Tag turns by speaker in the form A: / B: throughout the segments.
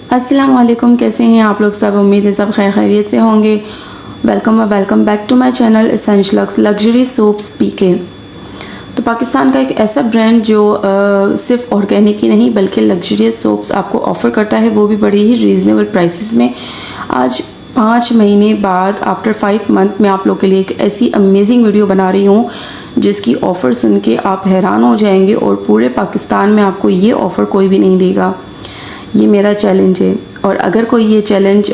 A: अस्सलाम वालेकुम, कैसे हैं आप लोग सब। उम्मीद है सब खैरियत से होंगे। Welcome back to my channel essential Lux luxury soaps PK. तो पाकिस्तान का एक ऐसा ब्रांड जो सिर्फ ऑर्गेनिक ही नहीं बल्कि लग्जरियस सोप्स आपको ऑफ़र करता है, वो भी बड़ी ही रीज़नेबल प्राइसेस में। आज 5 महीने बाद आफ्टर 5 मंथ मैं आप लोग के लिए एक ऐसी अमेजिंग वीडियो बना रही हूँ जिसकी ऑफ़र सुन के आप हैरान हो जाएंगे और पूरे पाकिस्तान में आपको ये ऑफ़र कोई भी नहीं देगा। ये मेरा चैलेंज है और अगर कोई ये चैलेंज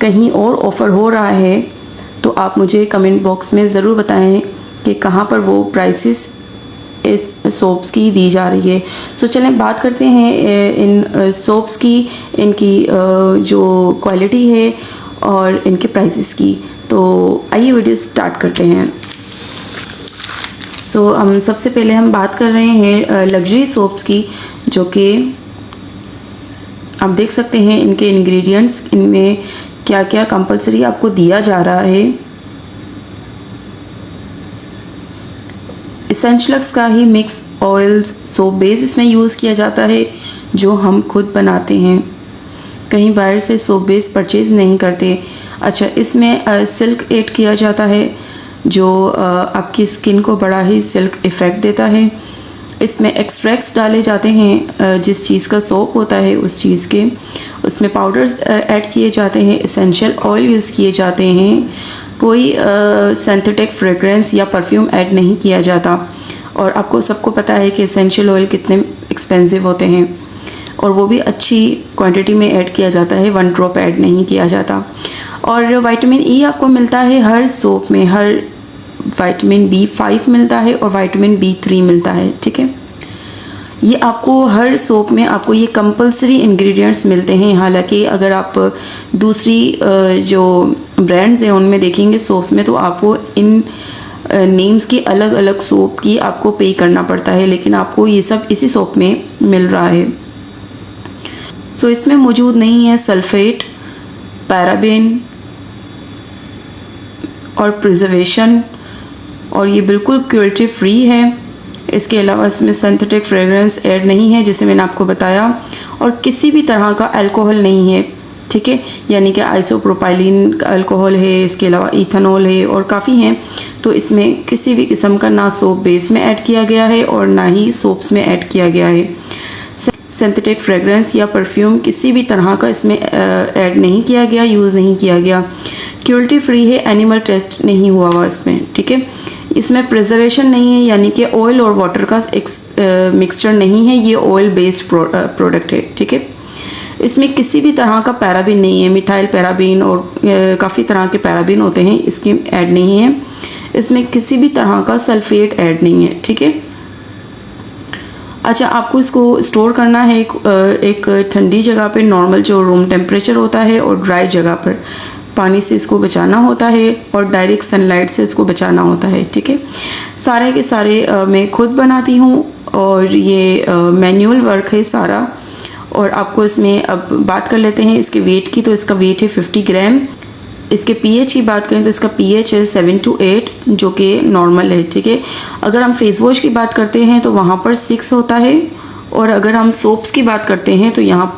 A: कहीं और ऑफ़र हो रहा है तो आप मुझे कमेंट बॉक्स में ज़रूर बताएं कि कहाँ पर वो प्राइसेस इस सोप्स की दी जा रही है। सो चलें बात करते हैं इन सोप्स की, इनकी जो क्वालिटी है और इनके प्राइसेस की। तो आइए वीडियो स्टार्ट करते हैं। सो हम सबसे पहले हम बात कर रहे हैं लग्जरी सोप्स की, जो कि आप देख सकते हैं इनके इंग्रेडिएंट्स, इनमें क्या क्या कंपलसरी आपको दिया जा रहा है। एसेंशियल लक्स का ही मिक्स ऑयल्स सोप बेस इसमें यूज़ किया जाता है जो हम खुद बनाते हैं, कहीं बाहर से सोप बेस परचेज़ नहीं करते। अच्छा, इसमें सिल्क ऐड किया जाता है जो आपकी स्किन को बड़ा ही सिल्क इफ़ेक्ट देता है। इसमें एक्सट्रैक्ट्स डाले जाते हैं, जिस चीज़ का सोप होता है उस चीज़ के, उसमें पाउडर्स ऐड किए जाते हैं, एसेंशियल ऑयल यूज़ किए जाते हैं, कोई सिंथेटिक फ्रेगरेंस या परफ्यूम ऐड नहीं किया जाता। और आपको सबको पता है कि एसेंशियल ऑयल कितने एक्सपेंसिव होते हैं और वो भी अच्छी क्वांटिटी में ऐड किया जाता है, 1 ड्रॉप ऐड नहीं किया जाता। और विटामिन ई आपको मिलता है हर सोप में, हर विटामिन B5 मिलता है और विटामिन B3 मिलता है। ठीक है, ये आपको हर सोप में आपको ये कंपलसरी इंग्रेडिएंट्स मिलते हैं। हालांकि अगर आप दूसरी जो ब्रांड्स हैं उनमें देखेंगे सोप्स में, तो आपको इन नेम्स की अलग अलग सोप की आपको पे करना पड़ता है, लेकिन आपको ये सब इसी सोप में मिल रहा है। सो इसमें मौजूद नहीं है सल्फेट, पैराबेन और प्रिजर्वेशन, और ये बिल्कुल क्रुएल्टी फ्री है। इसके अलावा इसमें सिंथेटिक फ्रेगरेंस ऐड नहीं है जैसे मैंने आपको बताया, और किसी भी तरह का अल्कोहल नहीं है। ठीक है, यानी कि आइसोप्रोपाइलिन का अल्कोहल है, इसके अलावा इथेनॉल है और काफ़ी हैं। तो इसमें किसी भी किस्म का ना सोप बेस में ऐड किया गया है और ना ही सोप्स में ऐड किया गया है। सिंथेटिक फ्रेगरेंस या परफ्यूम किसी भी तरह का इसमें ऐड नहीं किया गया, यूज़ नहीं किया गया। क्रुएल्टी फ्री है, एनिमल टेस्ट नहीं हुआ हुआ इसमें। ठीक है, इसमें प्रिजर्वेशन नहीं है, यानी कि ऑयल और वाटर का मिक्सचर नहीं है, ये ऑयल बेस्ड प्रोडक्ट है। ठीक है, इसमें किसी भी तरह का पैराबीन नहीं है, मिथाइल पैराबीन और काफ़ी तरह के पैराबीन होते हैं, इसके ऐड नहीं है। इसमें किसी भी तरह का सल्फेट ऐड नहीं है। ठीक है, अच्छा, आपको इसको स्टोर करना है एक ठंडी जगह पे, नॉर्मल जो रूम टेम्परेचर होता है, और ड्राई जगह पर। पानी से इसको बचाना होता है और डायरेक्ट सनलाइट से इसको बचाना होता है। ठीक है, सारे के सारे मैं खुद बनाती हूँ और ये मैनुअल वर्क है सारा। और आपको इसमें अब बात कर लेते हैं इसके वेट की। तो इसका वेट है 50 ग्राम। इसके पीएच की बात करें तो इसका पीएच है 7 to 8, जो कि नॉर्मल है। ठीक है, अगर हम फेस वॉश की बात करते हैं तो वहाँ पर 6 होता है, और अगर हम सोप्स की बात करते हैं तो यहाँ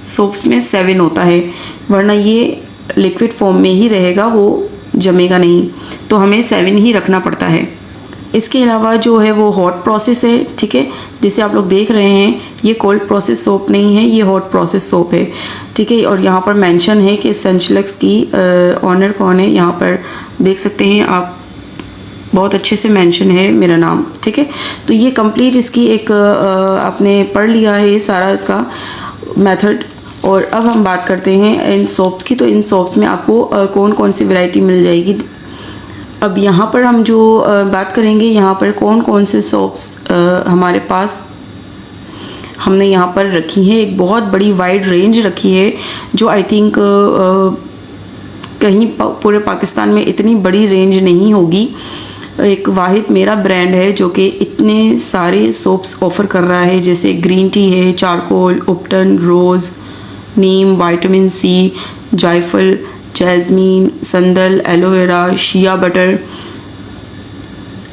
A: सोप्स में 7 होता है, वरना ये लिक्विड फॉर्म में ही रहेगा, वो जमेगा नहीं, तो हमें 7 ही रखना पड़ता है। इसके अलावा जो है वो हॉट प्रोसेस है। ठीक है, जिसे आप लोग देख रहे हैं ये कोल्ड प्रोसेस सोप नहीं है, ये हॉट प्रोसेस सोप है। ठीक है, और यहाँ पर मेंशन है कि एसेंशियल लक्स की ऑनर कौन है, यहाँ पर देख सकते हैं आप, बहुत अच्छे से मेंशन है मेरा नाम। ठीक है, तो ये कंप्लीट इसकी एक आपने पढ़ लिया है सारा इसका मेथड। और अब हम बात करते हैं इन सोप्स की। तो इन सोप्स में आपको कौन कौन सी वैरायटी मिल जाएगी। अब यहाँ पर हम जो बात करेंगे, यहाँ पर कौन कौन से सोप्स हमारे पास हमने यहाँ पर रखी है। एक बहुत बड़ी वाइड रेंज रखी है, जो आई थिंक कहीं पूरे पाकिस्तान में इतनी बड़ी रेंज नहीं होगी। एक वाहिद मेरा ब्रांड है जो कि इतने सारे सोप्स ऑफ़र कर रहा है, जैसे ग्रीन टी है, charcoal, ubtan, rose, neem, vitamin C, जायफल, जैस्मीन, संदल, एलोवेरा, शिया बटर,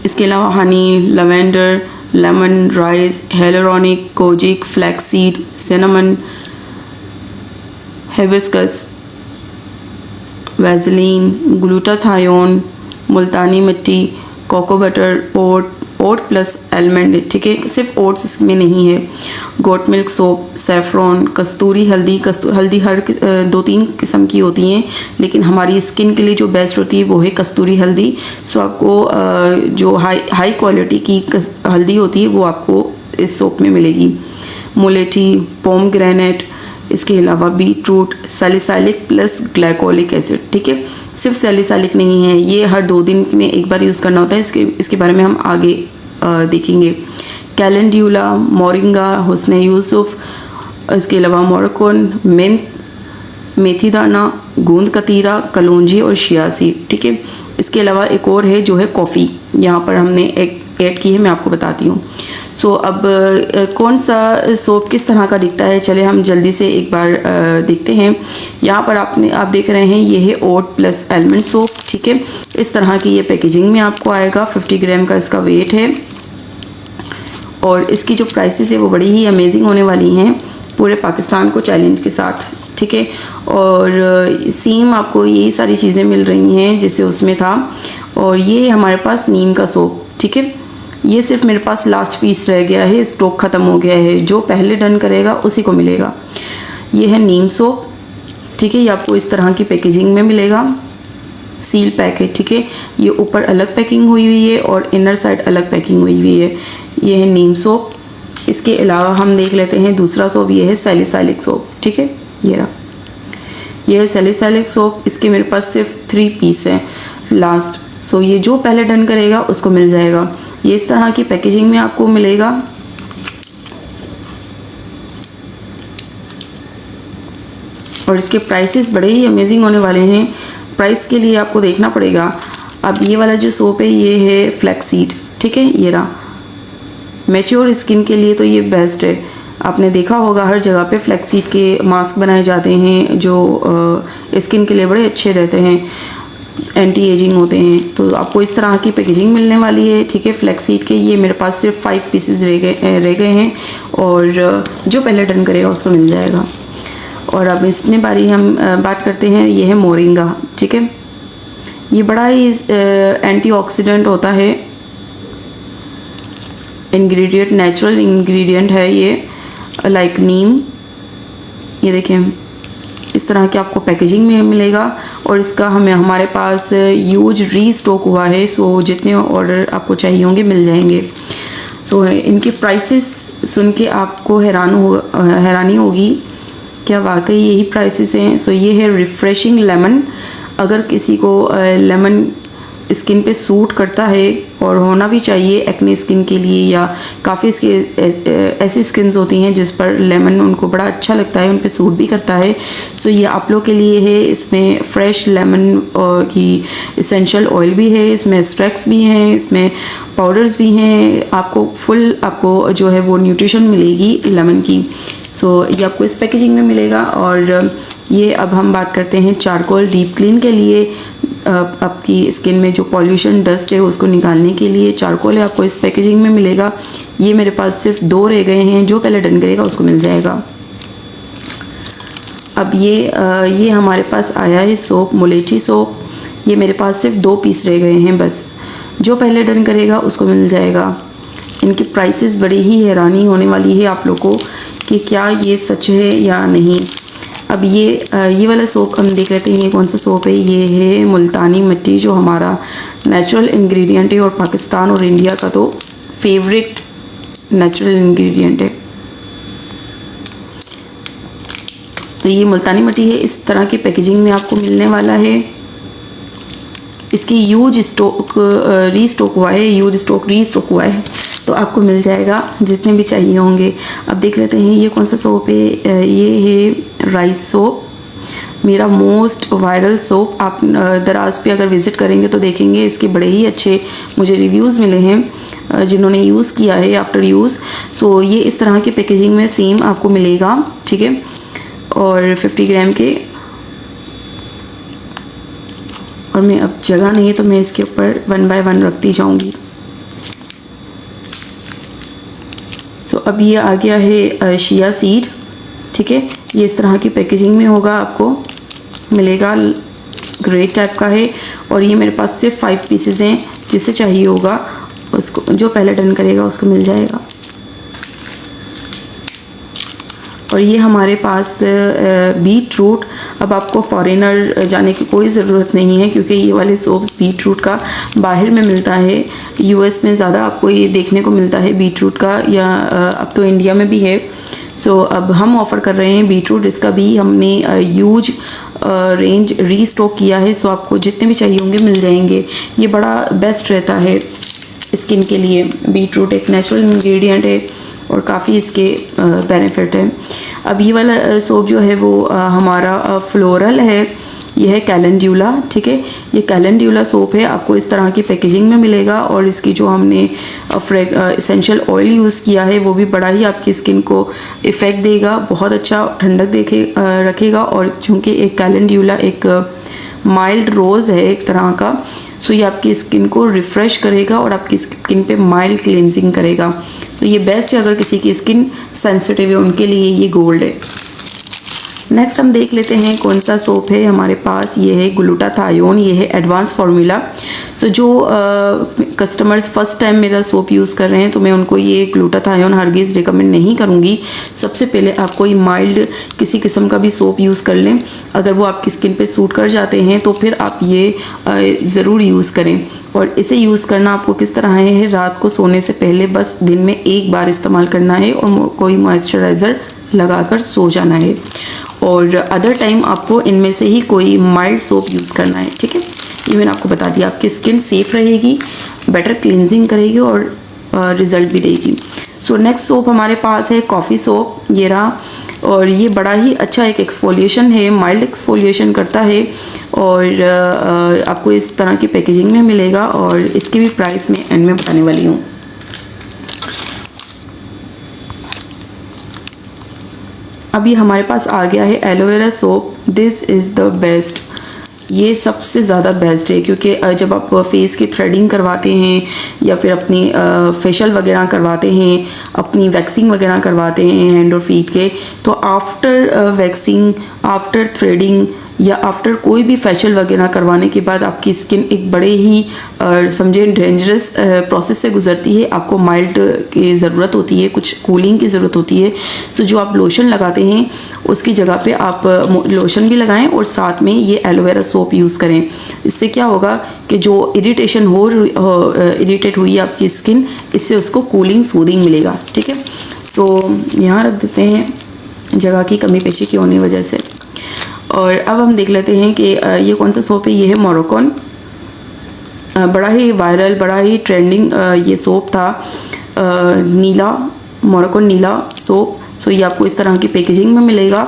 A: इसके अलावा honey, lavender, lemon, rice, hyaluronic, kojic, flaxseed, cinnamon, hibiscus, Vaseline, glutathione, Multani mitti, cocoa butter, oat plus almond, ठीक है, सिर्फ ओट्स इसमें नहीं है, गोट मिल्क सोप, सेफ्रॉन, कस्तूरी हल्दी। हल्दी हर 2-3 किस्म की होती हैं, लेकिन हमारी स्किन के लिए जो बेस्ट होती है वो है कस्तूरी हल्दी। सो आपको जो हाई क्वालिटी की हल्दी होती है वो आपको इस सोप में मिलेगी। मुलेठी, पोमग्रेनेट, इसके अलावा beetroot, salicylic plus glycolic acid, ठीक है, सिर्फ सैलिसाइलिक नहीं है, ये हर 2 दिन में एक बार यूज़ करना होता है। इसके बारे में हम आगे देखेंगे। कैलेंड्यूला, मोरिंगा, हुस्न यूसुफ, इसके अलावा मोरकोन, मेथी दाना, गूंद कतीरा, कलौंजी और शिया सीड, ठीक है। इसके अलावा एक और है जो है कॉफ़ी, यहाँ पर हमने एक ऐड की है, मैं आपको बताती हूँ। सो अब कौन सा सोप किस तरह का दिखता है, चले हम जल्दी से एक बार देखते हैं। यहाँ पर आप देख रहे हैं ये है ओट प्लस आलमंड सोप, ठीक है। इस तरह की ये पैकेजिंग में आपको आएगा, 50 ग्राम का इसका वेट है और इसकी जो प्राइसेस है वो बड़ी ही अमेजिंग होने वाली हैं, पूरे पाकिस्तान को चैलेंज के साथ, ठीक है। और सेम आपको यही सारी चीज़ें मिल रही हैं जैसे उसमें था। और ये हमारे पास नीम का सोप, ठीक है, ये सिर्फ मेरे पास लास्ट पीस रह गया है, स्टॉक ख़त्म हो गया है, जो पहले डन करेगा उसी को मिलेगा। ये है नीम सोप, ठीक है, ये आपको इस तरह की पैकेजिंग में मिलेगा, सील पैक है, ठीक है। ये ऊपर अलग पैकिंग हुई हुई है और इनर साइड अलग पैकिंग हुई हुई है। ये है नीम सोप। इसके अलावा हम देख लेते हैं दूसरा सोप, ये है सैलिसाइलिक सोप, ठीक है, ये रहा, ये है सैलिसाइलिक सोप। इसके मेरे पास सिर्फ 3 पीस हैं लास्ट। सो ये जो पहले डन करेगा उसको मिल जाएगा। ये इस तरह की पैकेजिंग में आपको मिलेगा। और इसके प्राइसेस बड़े ही अमेजिंग होने वाले हैं। प्राइस के लिए आपको देखना पड़ेगा। अब ये वाला जो सोप है ये है फ्लैक्सीड, ठीक है, ये रहा। मैच्योर स्किन के लिए तो ये बेस्ट है। आपने देखा होगा हर जगह पे फ्लैक्सीड के मास्क बनाए जाते हैं जो स्किन के लिए बड़े अच्छे रहते हैं, एंटी एजिंग होते हैं। तो आपको इस तरह की पैकेजिंग मिलने वाली है, ठीक है। फ्लैक्सीड के ये मेरे पास सिर्फ 5 पीसेस रह गए हैं और जो पहले डन करेगा उसको मिल जाएगा। और अब इसमें बारी हम बात करते हैं, ये है मोरिंगा, ठीक है। ये बड़ा ही एंटीऑक्सीडेंट होता है, इंग्रेडिएंट नेचुरल इंग्रेडिएंट है ये, लाइक नीम। ये देखें इस तरह की आपको पैकेजिंग में मिलेगा और इसका हमारे पास यूज रीस्टॉक हुआ है। सो जितने ऑर्डर आपको चाहिए होंगे मिल जाएंगे। सो इनकी प्राइसेस सुन के आपको हैरानी होगी, क्या वाकई यही प्राइसेस हैं। सो ये है रिफ्रेशिंग लेमन। अगर किसी को लेमन स्किन पे सूट करता है और होना भी चाहिए एक्ने स्किन के लिए, या काफ़ी ऐसी स्किन्स होती हैं जिस पर लेमन उनको बड़ा अच्छा लगता है, उन पे सूट भी करता है, सो ये आप लोग के लिए है। इसमें फ्रेश लेमन की इसेंशियल ऑयल भी है, इसमें एक्सट्रैक्ट्स भी हैं, इसमें पाउडर्स भी हैं। आपको जो है वो न्यूट्रिशन मिलेगी लेमन की। सो ये आपको इस पैकेजिंग में मिलेगा। और ये अब हम बात करते हैं चारकोल डीप क्लीन के लिए। आपकी स्किन में जो पॉल्यूशन डस्ट है उसको निकालने के लिए चारकोल है, आपको इस पैकेजिंग में मिलेगा। ये मेरे पास सिर्फ 2 रह गए हैं, जो पहले डन करेगा उसको मिल जाएगा। अब ये हमारे पास आया है सोप, मुलेठी सोप। ये मेरे पास सिर्फ 2 पीस रह गए हैं बस, जो पहले डन करेगा उसको मिल जाएगा। इनकी प्राइसेस बड़ी ही हैरानी होने वाली है आप लोगों को कि क्या ये सच है या नहीं। अब ये वाला सोप हम देख लेते हैं, ये कौन सा सोप है। ये है मुल्तानी मिट्टी, जो हमारा नेचुरल इंग्रेडिएंट है और पाकिस्तान और इंडिया का तो फेवरेट नेचुरल इंग्रेडिएंट है। तो ये मुल्तानी मिट्टी है, इस तरह की पैकेजिंग में आपको मिलने वाला है। इसकी यूज स्टॉक रीस्टॉक हुआ है, रीस्टॉक हुआ है, तो आपको मिल जाएगा जितने भी चाहिए होंगे। अब देख लेते हैं ये कौन सा सोप है। ये है राइस सोप, मेरा मोस्ट वायरल सोप। आप दराज पे अगर विज़िट करेंगे तो देखेंगे इसके बड़े ही अच्छे मुझे रिव्यूज़ मिले हैं जिन्होंने यूज़ किया है आफ्टर यूज़। सो ये इस तरह की पैकेजिंग में सेम आपको मिलेगा, ठीक है। और 50 ग्राम के, और मैं अब जगह नहीं है तो मैं इसके ऊपर 1 बाय 1 रखती जाऊंगी। सो अब ये आ गया है शिया सीड। ठीक है। ये इस तरह की पैकेजिंग में होगा, आपको मिलेगा, ग्रे टाइप का है। और ये मेरे पास सिर्फ 5 पीसेज हैं, जिसे चाहिए होगा उसको, जो पहले डन करेगा उसको मिल जाएगा। और ये हमारे पास बीट रूट। अब आपको फॉरेनर जाने की कोई ज़रूरत नहीं है, क्योंकि ये वाले सोप्स बीट रूट का बाहर में मिलता है। यूएस में ज़्यादा आपको ये देखने को मिलता है बीट रूट का, या अब तो इंडिया में भी है। सो अब हम ऑफ़र कर रहे हैं बीट रूट। इसका भी हमने यूज रेंज रीस्टॉक किया है। सो आपको जितने भी चाहिए होंगे मिल जाएंगे। ये बड़ा बेस्ट रहता है स्किन के लिए। बीट रूट एक नेचुरल इंग्रेडिएंट है और काफ़ी इसके बेनिफिट है। अब ये वाला सोप जो है वो हमारा फ्लोरल है। ये है कैलेंड्यूला, ठीक है। ये कैलेंड्यूला सोप है, आपको इस तरह की पैकेजिंग में मिलेगा। और इसकी जो हमने एसेंशियल ऑयल यूज़ किया है वो भी बड़ा ही आपकी स्किन को इफ़ेक्ट देगा, बहुत अच्छा ठंडक रखेगा। और चूँकि एक कैलेंड्यूला एक माइल्ड रोज़ है एक तरह का, सो ये आपकी स्किन को रिफ़्रेश करेगा और आपकी स्किन पे माइल्ड क्लिनजिंग करेगा। तो ये बेस्ट है अगर किसी की स्किन सेंसिटिव है, उनके लिए ये गोल्ड है। नेक्स्ट हम देख लेते हैं कौन सा सोप है हमारे पास। ये है ग्लूटाथायोन, ये है एडवांस फार्मूला। सो जो कस्टमर्स फर्स्ट टाइम मेरा सोप यूज़ कर रहे हैं तो मैं उनको ये ग्लूटाथायोन हरगिज़ रिकमेंड नहीं करूँगी। सबसे पहले आप कोई माइल्ड किसी किस्म का भी सोप यूज़ कर लें। अगर वो आपकी स्किन पे सूट कर जाते हैं तो फिर आप ये ज़रूर यूज़ करें। और इसे यूज़ करना आपको किस तरह है, रात को सोने से पहले बस दिन में एक बार इस्तेमाल करना है और कोई मॉइस्चराइज़र लगाकर सो जाना है। और अदर टाइम आपको इनमें से ही कोई माइल्ड सोप यूज़ करना है, ठीक है। ये मैंने आपको बता दिया, आपकी स्किन सेफ रहेगी, बेटर क्लिनजिंग करेगी और रिजल्ट भी देगी। सो नेक्स्ट सोप हमारे पास है कॉफ़ी सोप, ये रहा। और ये बड़ा ही अच्छा एक एक्सफोलिएशन है, माइल्ड एक्सफोलिएशन करता है। और आपको इस तरह की पैकेजिंग में मिलेगा। और इसकी भी प्राइस मैं एंड में बताने वाली हूँ। अभी हमारे पास आ गया है aloe vera soap. This is the best, ये सबसे ज़्यादा बेस्ट है, क्योंकि जब आप फेस की थ्रेडिंग करवाते हैं या फिर अपनी फेशियल वगैरह करवाते हैं, अपनी वैक्सिंग वगैरह करवाते हैं हैंड और फीट के, तो आफ्टर वैक्सिंग, आफ्टर थ्रेडिंग या आफ्टर कोई भी फेशियल वगैरह करवाने के बाद आपकी स्किन एक बड़े ही समझे डेंजरस प्रोसेस से गुजरती है। आपको माइल्ड की ज़रूरत होती है, कुछ कूलिंग की ज़रूरत होती है। सो जो आप लोशन लगाते हैं उसकी जगह पे आप लोशन भी लगाएं और साथ में ये एलोवेरा सोप यूज़ करें। इससे क्या होगा कि जो इरिटेशन इरिटेट हुई आपकी स्किन, इससे उसको कूलिंग सूदिंग मिलेगा, ठीक है। तो यहाँ रख देते हैं, जगह की कमी पेशी की होने वजह से। और अब हम देख लेते हैं कि ये कौन सा सोप है। ये है मोरोकॉन, बड़ा ही वायरल, बड़ा ही ट्रेंडिंग ये सोप था, नीला, मोरोकॉन नीला सोप। सो ये आपको इस तरह की पैकेजिंग में मिलेगा।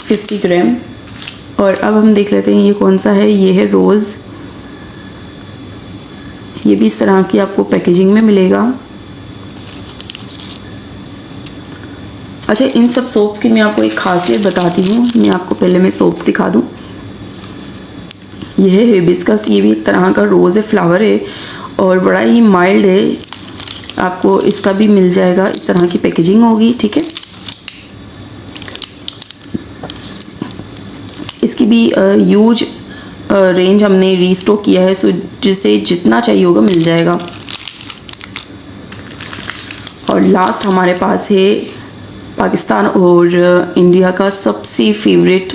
A: $50 ग्राम। और अब हम देख लेते हैं ये कौन सा है। ये है रोज़, ये भी इस तरह की आपको पैकेजिंग में मिलेगा। अच्छा, इन सब सोप्स की मैं आपको एक खासियत बताती हूँ। मैं आपको पहले मैं सोप्स दिखा दूँ। ये है हिबिस्कस, ये भी एक तरह का रोज़ है, फ्लावर है और बड़ा ही माइल्ड है। आपको इसका भी मिल जाएगा, इस तरह की पैकेजिंग होगी, ठीक है। इसकी भी यूज रेंज हमने रीस्टॉक किया है, सो जिसे जितना चाहिए होगा मिल जाएगा। और लास्ट हमारे पास है पाकिस्तान और इंडिया का सबसे फेवरेट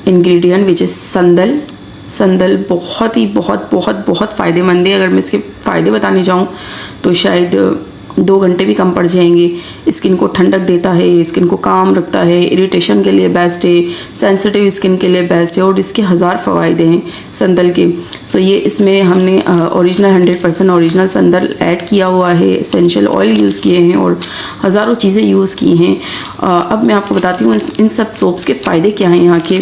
A: इंग्रेडिएंट, विच इज़ संदल। संदल बहुत ही बहुत फ़ायदेमंद है। अगर मैं इसके फ़ायदे बताने जाऊँ तो शायद 2 घंटे भी कम पड़ जाएंगे। स्किन को ठंडक देता है, स्किन को काम रखता है, इरिटेशन के लिए बेस्ट है, सेंसिटिव स्किन के लिए बेस्ट है और इसके 1000 फ़वाइदे हैं संदल के। सो ये इसमें हमने ओरिजिनल 100% ओरिजिनल संदल ऐड किया हुआ है, एसेंशियल ऑयल यूज़ किए हैं और हज़ारों चीज़ें यूज़ की हैं। अब मैं आपको बताती हूँ इन सब सोप्स के फ़ायदे क्या हैं यहाँ के।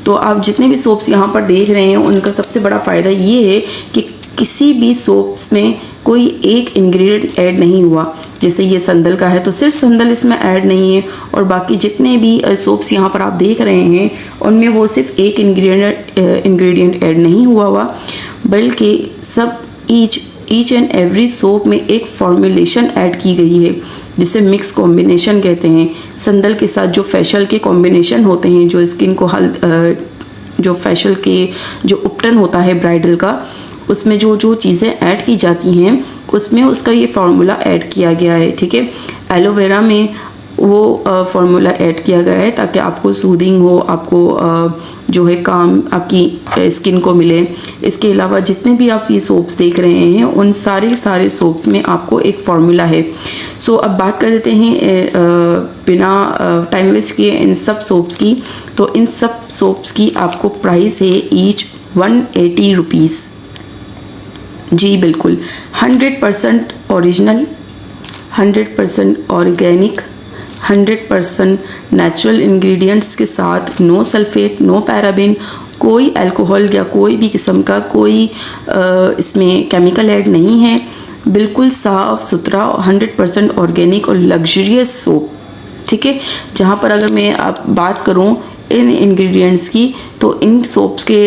A: तो आप जितने भी सोप्स यहाँ पर देख रहे हैं उनका सबसे बड़ा फ़ायदा ये है कि किसी भी सोप्स में कोई एक इंग्रेडिएंट ऐड नहीं हुआ। जैसे ये संदल का है तो सिर्फ संदल इसमें ऐड नहीं है और बाकी जितने भी सोप्स यहाँ पर आप देख रहे हैं उनमें वो सिर्फ एक इंग्रेडिएंट ऐड नहीं हुआ बल्कि सब each each and every soap में एक फॉर्मुलेशन ऐड की गई है जिसे मिक्स कॉम्बिनेशन कहते हैं। संदल के साथ जो फेशियल के कॉम्बिनेशन होते हैं, जो स्किन को जो फेशियल के जो उपटन होता है ब्राइडल का, उसमें जो जो चीज़ें ऐड की जाती हैं उसमें उसका ये फार्मूला ऐड किया गया है। ठीक है, एलोवेरा में वो फार्मूला ऐड किया गया है ताकि आपको सूदिंग हो, आपको जो है काम आपकी स्किन को मिले। इसके अलावा जितने भी आप ये सोप्स देख रहे हैं उन सारे सोप्स में आपको एक फार्मूला है। सो अब बात कर देते हैं बिना टाइम वेस्ट किए इन सब सोप्स की। तो इन सब सोप्स की आपको प्राइस है ईच 180 रुपीज़। जी बिल्कुल, 100% ओरिजिनल, 100% ऑर्गेनिक, 100% नेचुरल इंग्रेडिएंट्स के साथ, नो सल्फेट, नो पैराबिन, कोई अल्कोहल या कोई भी किस्म का कोई इसमें केमिकल ऐड नहीं है। बिल्कुल साफ़ सुथरा 100% ऑर्गेनिक और लग्जरियस सोप। ठीक है, जहाँ पर अगर मैं आप बात करूँ इन इंग्रेडिएंट्स की, तो इन सोप्स के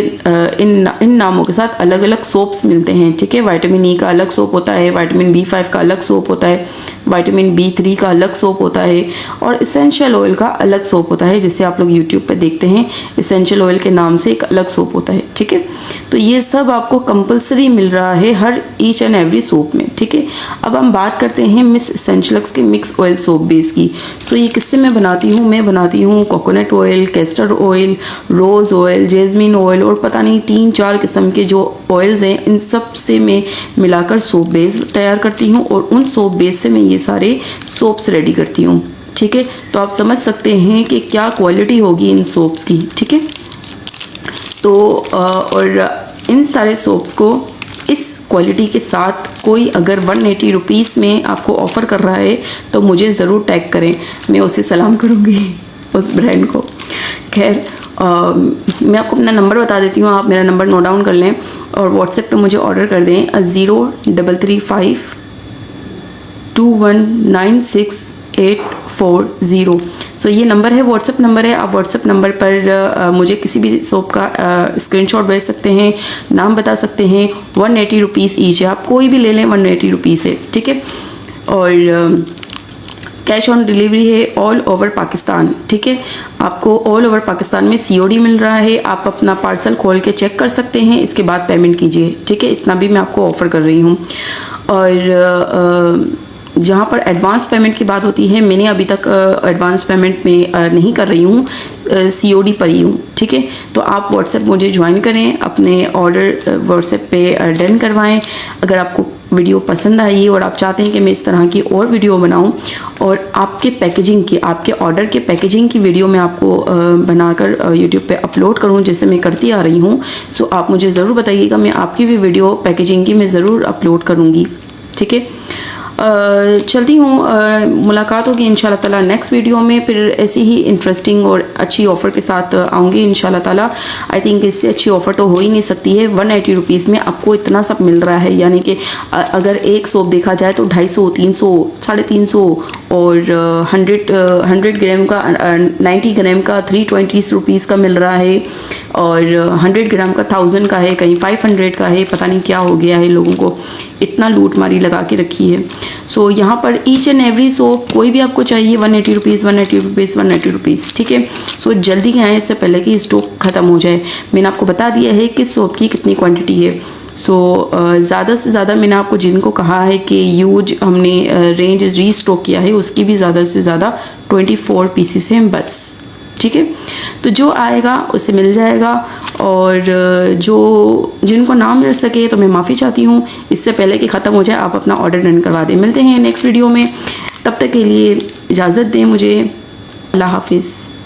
A: इन नामों के साथ अलग अलग सोप्स मिलते हैं। ठीक है, विटामिन ई का अलग सोप होता है, विटामिन B5 का अलग सोप होता है, विटामिन B3 का अलग सोप होता है और इसेंशियल ऑयल का अलग सोप होता है, जिसे आप लोग यूट्यूब पे देखते हैं। इसेंशियल ऑयल के नाम से एक अलग सोप होता है। ठीक है, तो ये सब आपको कंपलसरी मिल रहा है हर ईच एंड एवरी सोप में। ठीक है, अब हम बात करते हैं मिस एसेंशियल्स के मिक्स ऑयल सोप बेस की। सो ये किससे मैं बनाती हूँ? मैं बनाती हूँ coconut oil, castor oil, rose oil, jasmine oil और पता नहीं 3-4 किस्म के जो ऑयल्स हैं, इन सब से मैं मिलाकर सोप बेस तैयार करती हूँ और उन सोप बेस से मैं ये सारे सोप्स रेडी करती हूँ। ठीक है, तो आप समझ सकते हैं कि क्या क्वालिटी होगी इन सोप्स की। ठीक है, तो और इन सारे सोप्स को इस क्वालिटी के साथ कोई अगर 180 रुपीज़ में आपको ऑफ़र कर रहा है तो मुझे ज़रूर टैग करें, मैं उसे सलाम करूँगी उस ब्रांड को। खैर, मैं आपको अपना नंबर बता देती हूँ, आप मेरा नंबर नोट डाउन कर लें और व्हाट्सएप पे मुझे ऑर्डर कर दें 0335 2196-840। सो ये नंबर है, व्हाट्सएप नंबर है। आप व्हाट्सएप नंबर पर मुझे किसी भी सोप का स्क्रीनशॉट भेज सकते हैं, नाम बता सकते हैं। 180 रुपीज़ ईच है, आप कोई भी ले लें, 180 रुपीज़ है। ठीक है, और कैश ऑन डिलीवरी है ऑल ओवर पाकिस्तान। ठीक है, आपको ऑल ओवर पाकिस्तान में COD मिल रहा है। आप अपना पार्सल खोल के चेक कर सकते हैं, इसके बाद पेमेंट कीजिए। ठीक है, इतना भी मैं आपको ऑफ़र कर रही हूँ। और जहाँ पर एडवांस पेमेंट की बात होती है, मैंने अभी तक एडवांस पेमेंट में नहीं कर रही हूँ, COD पर ही हूँ। ठीक है, तो आप व्हाट्सएप मुझे ज्वाइन करें, अपने ऑर्डर व्हाट्सएप पे डन करवाएं। अगर आपको वीडियो पसंद आई और आप चाहते हैं कि मैं इस तरह की और वीडियो बनाऊं और आपके पैकेजिंग की, आपके ऑर्डर के पैकेजिंग की वीडियो मैं आपको बनाकर यूट्यूब पे अपलोड करूं, जैसे मैं करती आ रही हूं, सो आप मुझे ज़रूर बताइएगा, मैं आपकी भी वीडियो पैकेजिंग की मैं ज़रूर अपलोड करूँगी। ठीक है, चलती हूँ, मुलाकात होगी इंशाल्लाह ताला नेक्स्ट वीडियो में। फिर ऐसी ही इंटरेस्टिंग और अच्छी ऑफ़र के साथ आऊँगी इंशाल्लाह ताला। आई थिंक इससे अच्छी ऑफ़र तो हो ही नहीं सकती है। 180 रुपीज़ में आपको इतना सब मिल रहा है, यानी कि अगर एक सोप देखा जाए तो 250, 300, 350 और 100 ग्राम का 90 ग्राम का 320 रुपीज़ का मिल रहा है और 100 ग्राम का 1000 का है, कहीं 500 का है। पता नहीं क्या हो गया है, लोगों को इतना लूट मारी लगा के रखी है। सो यहाँ पर ईच एंड एवरी सोप कोई भी आपको चाहिए 180 रुपीज़, 180 रुपीज़, 180 रुपीज़। ठीक है, सो जल्दी आए, इससे पहले कि स्टॉक ख़त्म हो जाए। मैंने आपको बता दिया है किस सोप की कितनी क्वांटिटी है। सो ज़्यादा से ज़्यादा मैंने आपको जिनको कहा है कि यूज हमने रेंज रीस्टॉक किया है, उसकी भी ज़्यादा से ज़्यादा 24 पीसेस हैं बस। ठीक है, तो जो आएगा उसे मिल जाएगा और जो जिनको ना मिल सके तो मैं माफ़ी चाहती हूँ। इससे पहले कि ख़त्म हो जाए आप अपना ऑर्डर डन करवा दें। मिलते हैं नेक्स्ट वीडियो में, तब तक के लिए इजाज़त दें मुझे। अल्लाह हाफिज़।